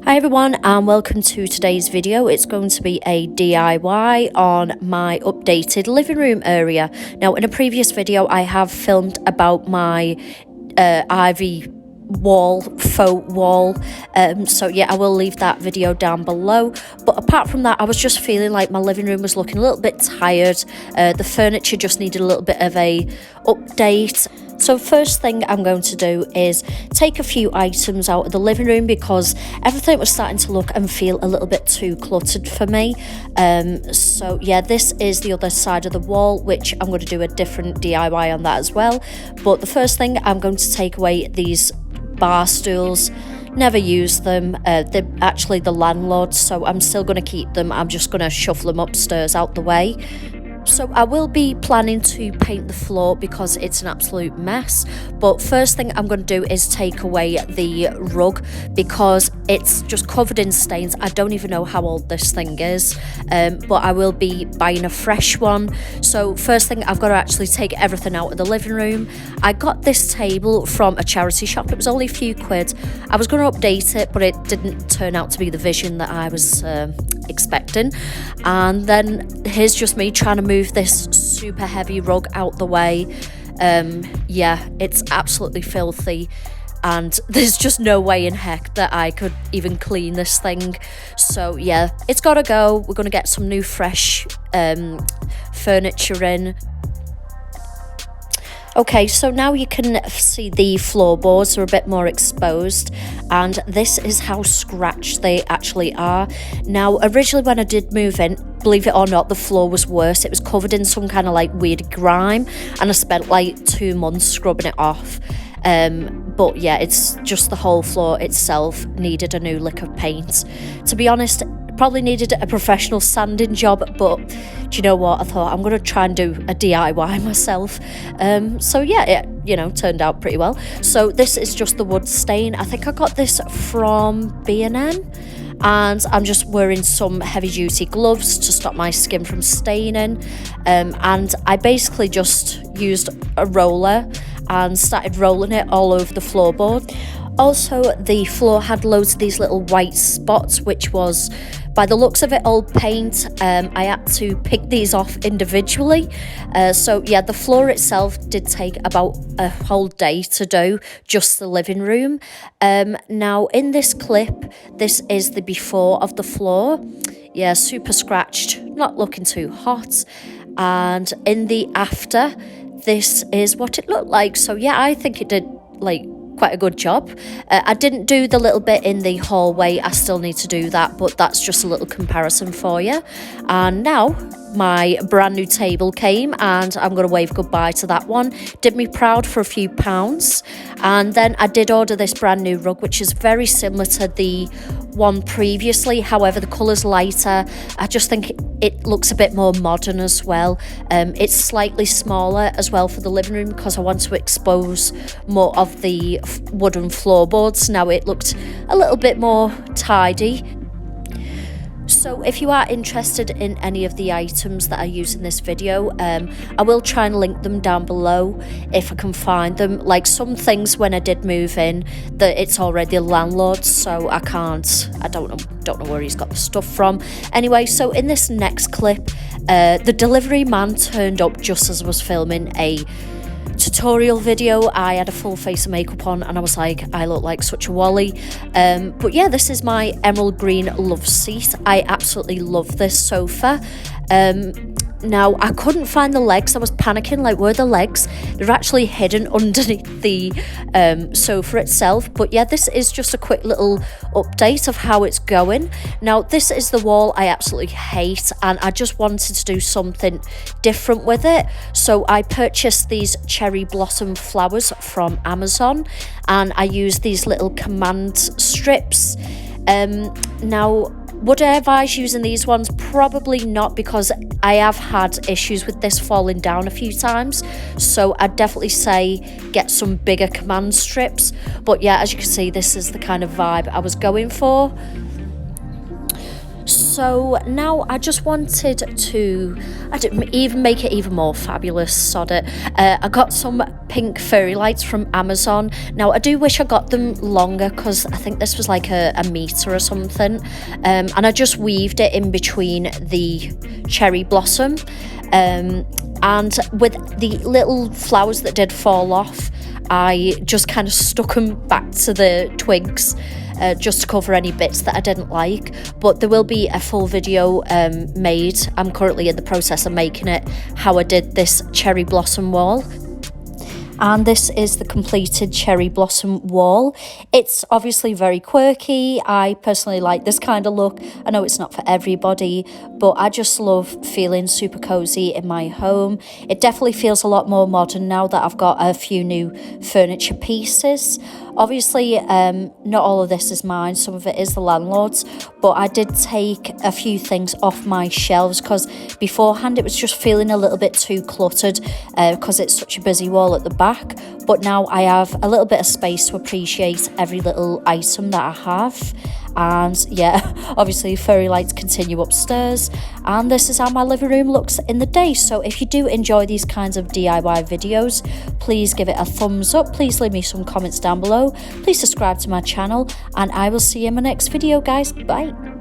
Hi everyone and welcome to today's video. It's going to be a DIY on my updated living room area. Now in a previous video I have filmed about my ivy wall, faux wall, so yeah, I will leave that video down below. But apart from that, I was just feeling like my living room was looking a little bit tired. The furniture just needed a little bit of a update. So first thing I'm going to do is take a few items out of the living room because everything was starting to look and feel a little bit too cluttered for me. So yeah, this is the other side of the wall, which I'm going to do a different DIY on that as well. But the first thing, I'm going to take away these bar stools. Never use them. They're actually the landlord's, so I'm still going to keep them. I'm just going to shuffle them upstairs out the way. So I will be planning to paint the floor because it's an absolute mess. But first thing I'm going to do is take away the rug because it's just covered in stains. I don't even know how old this thing is, but I will be buying a fresh one. So first thing, I've got to actually take everything out of the living room. I got this table from a charity shop. It was only a few quid. I was going to update it, but it didn't turn out to be the vision that I was expecting. And then here's just me trying to move this super heavy rug out the way. Yeah, it's absolutely filthy and there's just no way in heck that I could even clean this thing. So yeah, it's gotta go. We're gonna get some new fresh furniture in. Okay, so now you can see the floorboards are a bit more exposed, and this is how scratched they actually are. Now, originally when I did move in, believe it or not, the floor was worse. It was covered in some kind of like weird grime, and I spent like 2 months scrubbing it off. But yeah, it's just the whole floor itself needed a new lick of paint. To be honest, probably needed a professional sanding job, but do you know what? I thought I'm going to try and do a DIY myself. So yeah, it turned out pretty well. So this is just the wood stain. I think I got this from B&M, and I'm just wearing some heavy duty gloves to stop my skin from staining. And I basically just used a roller and started rolling it all over the floorboard. Also, the floor had loads of these little white spots, which was, by the looks of it, old paint. I had to pick these off individually. So yeah, the floor itself did take about a whole day to do, just the living room. Now in this clip, this is the before of the floor. Yeah, super scratched, not looking too hot. And in the after, this is what it looked like. So yeah, I think it did quite a good job. I didn't do the little bit in the hallway. I still need to do that, but that's just a little comparison for you. And now my brand new table came, and I'm going to wave goodbye to that one. Did me proud for a few pounds. And then I did order this brand new rug, which is very similar to the one previously. However, the colour's lighter. I just think it looks a bit more modern as well. It's slightly smaller as well for the living room because I want to expose more of the wooden floorboards. Now it looked a little bit more tidy. So if you are interested in any of the items that I use in this video, I will try and link them down below if I can find them. Like some things when I did move in, that it's already a landlord, so I don't know where he's got the stuff from. Anyway, so in this next clip, the delivery man turned up just as I was filming a tutorial video. I had a full face of makeup on and I was like, I look like such a wally. But yeah, this is my emerald green love seat. I absolutely love this sofa. Now I couldn't find the legs. I was panicking, like, where are the legs? They're actually hidden underneath the sofa itself. But yeah, this is just a quick little update of how it's going. Now this is the wall I absolutely hate, and I just wanted to do something different with it. So I purchased these cherry blossom flowers from Amazon, and I used these little command strips. Now, would I advise using these ones? Probably not, because I have had issues with this falling down a few times. So I'd definitely say get some bigger command strips. But yeah, as you can see, this is the kind of vibe I was going for. So now I just wanted to, I didn't even make it even more fabulous, sod it. I got some pink fairy lights from Amazon. Now I do wish I got them longer because I think this was like a meter or something. And I just weaved it in between the cherry blossom. And with the little flowers that did fall off, I just kind of stuck them back to the twigs just to cover any bits that I didn't like. But there will be a full video made. I'm currently in the process of making it, how I did this cherry blossom wall. And this is the completed cherry blossom wall. It's obviously very quirky. I personally like this kind of look. I know it's not for everybody, but I just love feeling super cozy in my home. It definitely feels a lot more modern now that I've got a few new furniture pieces. Obviously, not all of this is mine, some of it is the landlord's, but I did take a few things off my shelves because beforehand it was just feeling a little bit too cluttered because it's such a busy wall at the back. But now I have a little bit of space to appreciate every little item that I have. And yeah, obviously fairy lights continue upstairs, and this is how my living room looks in the day. So if you do enjoy these kinds of DIY videos, please give it a thumbs up, please leave me some comments down below, please subscribe to my channel, and I will see you in my next video, guys. Bye.